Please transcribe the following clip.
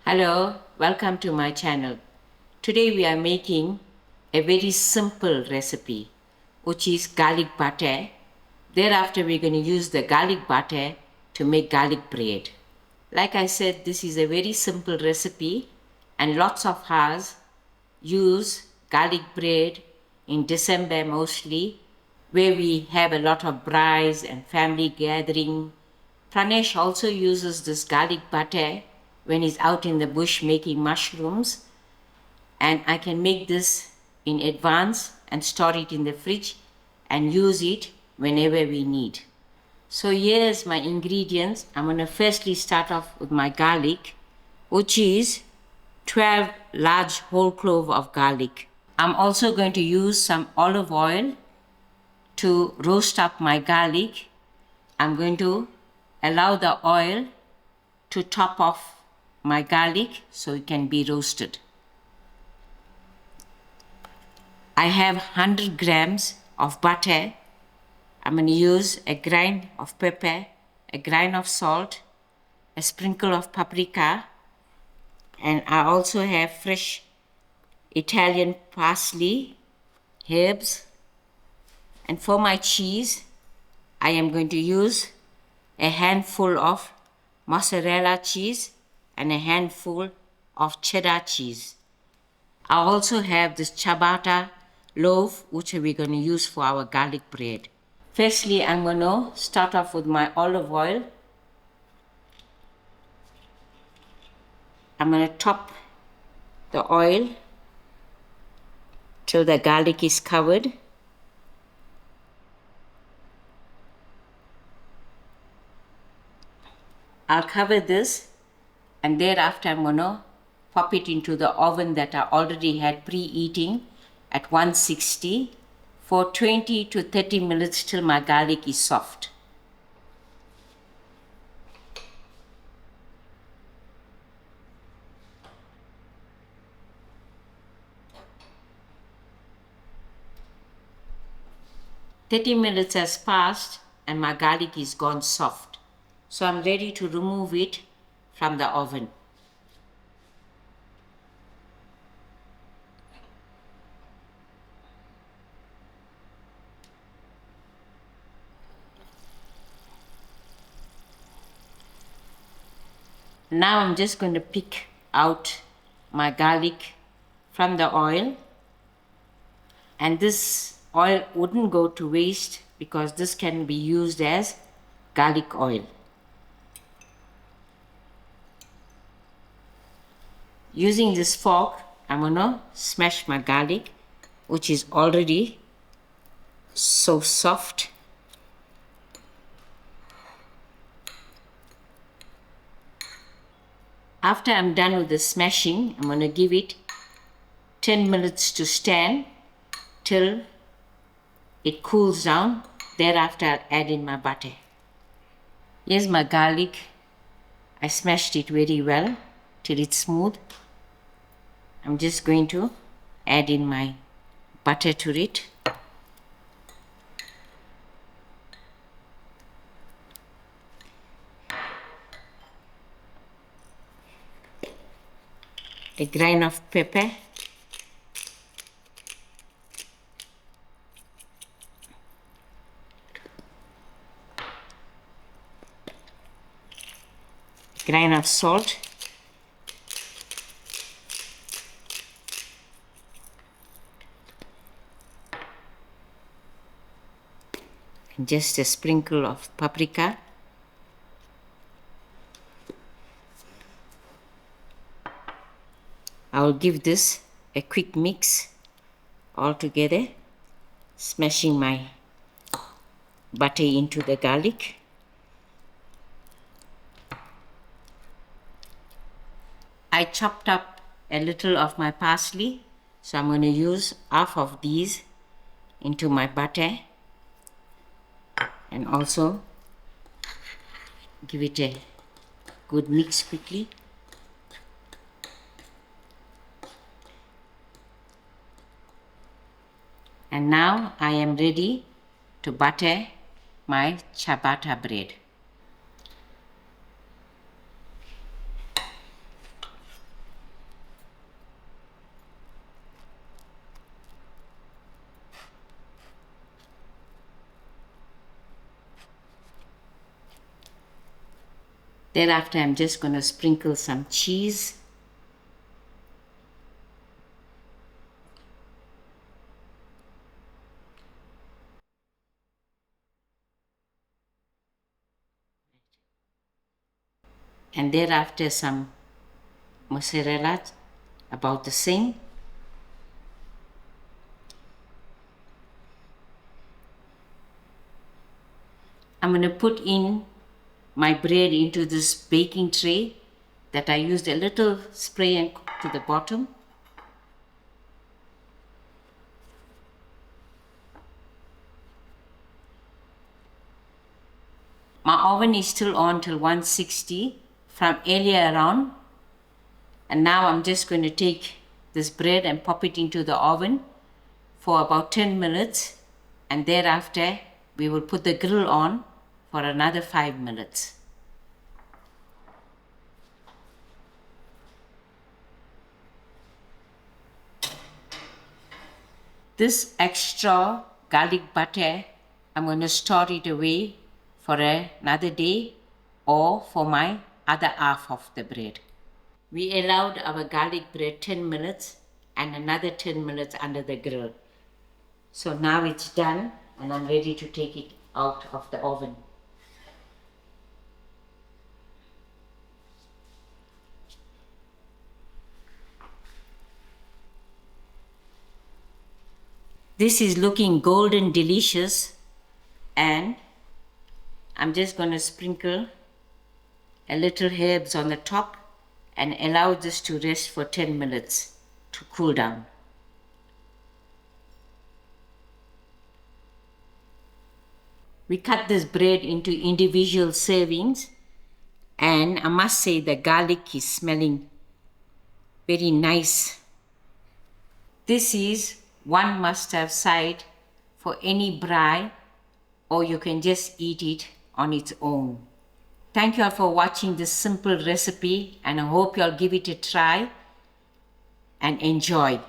Hello, welcome to my channel. Today we are making a very simple recipe which is garlic butter. Thereafter we're going to use the garlic butter to make garlic bread. Like I said, this is a very simple recipe and lots of us use garlic bread in December mostly, where we have a lot of braais and family gathering. Pranesh also uses this garlic butter when he's out in the bush making mushrooms, and I can make this in advance and store it in the fridge and use it whenever we need. So here's my ingredients. I'm going to firstly start off with my garlic, which is 12 large whole clove of garlic. I'm also going to use some olive oil to roast up my garlic. I'm going to allow the oil to top off my garlic so it can be roasted. I have 100 grams of butter. I'm going to use a grain of pepper, a grain of salt, a sprinkle of paprika, and I also have fresh Italian parsley, herbs. And for my cheese, I am going to use a handful of mozzarella cheese and a handful of cheddar cheese. I also have this ciabatta loaf, which we're going to use for our garlic bread. Firstly, I'm going to start off with my olive oil. I'm going to top the oil till the garlic is covered. I'll cover this, and thereafter I'm going to pop it into the oven that I already had preheating at 160 for 20 to 30 minutes till my garlic is soft. "30 minutes has passed and my garlic is gone soft. So I'm ready to remove it from the oven. Now I'm just going to pick out my garlic from the oil, and this oil wouldn't go to waste because this can be used as garlic oil. Using this fork, I'm going to smash my garlic, which is already so soft. After I'm done with the smashing, I'm going to give it 10 minutes to stand till it cools down. Thereafter, I'll add in my butter. Here's my garlic. I smashed it very well till it's smooth. I'm just going to add in my butter to it. A grain of pepper. Grain of salt. And just a sprinkle of paprika. I'll give this a quick mix all together, smashing my butter into the garlic. I chopped up a little of my parsley, so I'm going to use half of these into my butter and also give it a good mix quickly. And now I am ready to butter my ciabatta bread. Thereafter, I'm just going to sprinkle some cheese. And thereafter some mozzarella, about the same. I'm going to put in my bread into this baking tray that I used a little spray and cook to the bottom. My oven is still on till 160 from earlier on. And now I'm just going to take this bread and pop it into the oven for about 10 minutes. And thereafter, we will put the grill on for another 5 minutes. This extra garlic butter, I'm going to store it away for another day or for my other half of the bread. We allowed our garlic bread 10 minutes and another 10 minutes under the grill. So now it's done and I'm ready to take it out of the oven. This is looking golden delicious, and I'm just going to sprinkle a little herbs on the top and allow this to rest for 10 minutes to cool down. We cut this bread into individual servings, and I must say the garlic is smelling very nice. This is one must-have side for any braai, or you can just eat it on its own. Thank you all for watching this simple recipe, and I hope you all give it a try and enjoy.